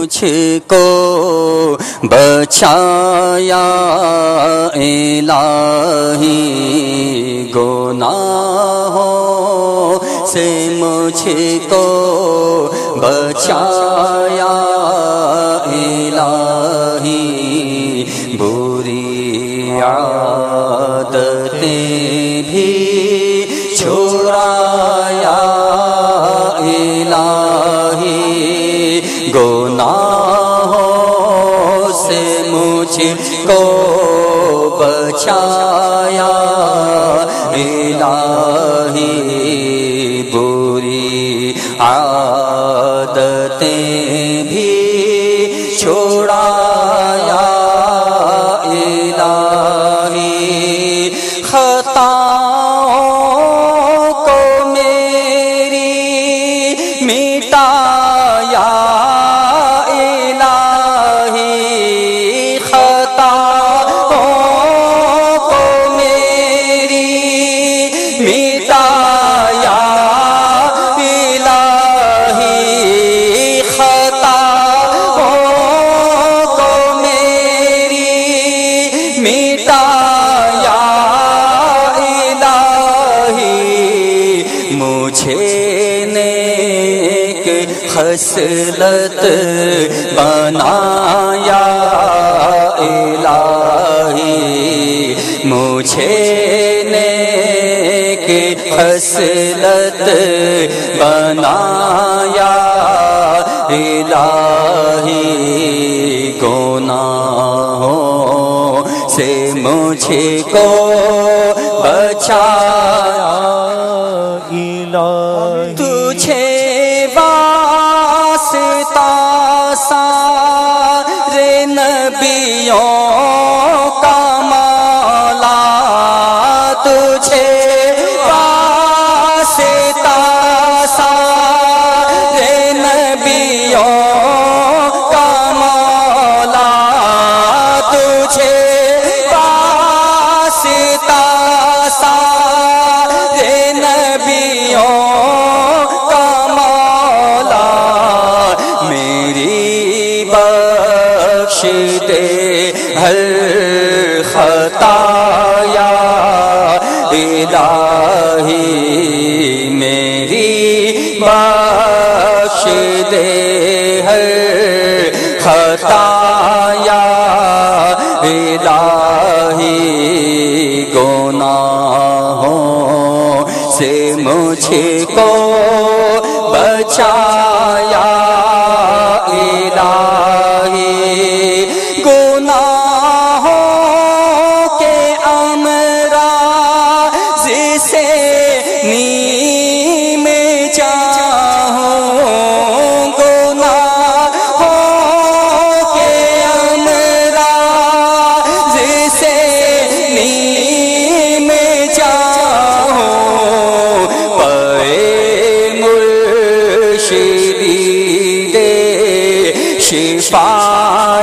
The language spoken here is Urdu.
مجھ کو بچایا الہی گناہوں سے مجھ کو بچایا الہی بری عادتیں بھی چھڑایا الہی گناہوں سے مجھ کو بچایا الہی بری عادتیں بھی چھڑایا الہی خطاؤں کو میری مٹایا الہی خطاؤں کو میری مٹایا الہی خطاؤں کو میری مٹایا مجھے نیک خصلت بنایا الہی مجھے نیک خصلت بنایا الہی گناہوں سے مجھ کو بچایا تجھے واسطہ سارے نبیوں کا مولا تجھے واسطہ سارے نبیوں کا مولا تجھے واسطہ سارے نبیوں کا مولا میری بخش دے ہر خطایا الہی میری بخش دے ہر خطایا الہی گناہوں سے مجھ کو بچایا الہی گناہوں کے امراض سے نیم جاؤں گناہوں کے امراض سے نیم جاؤں مرشدی دے شفا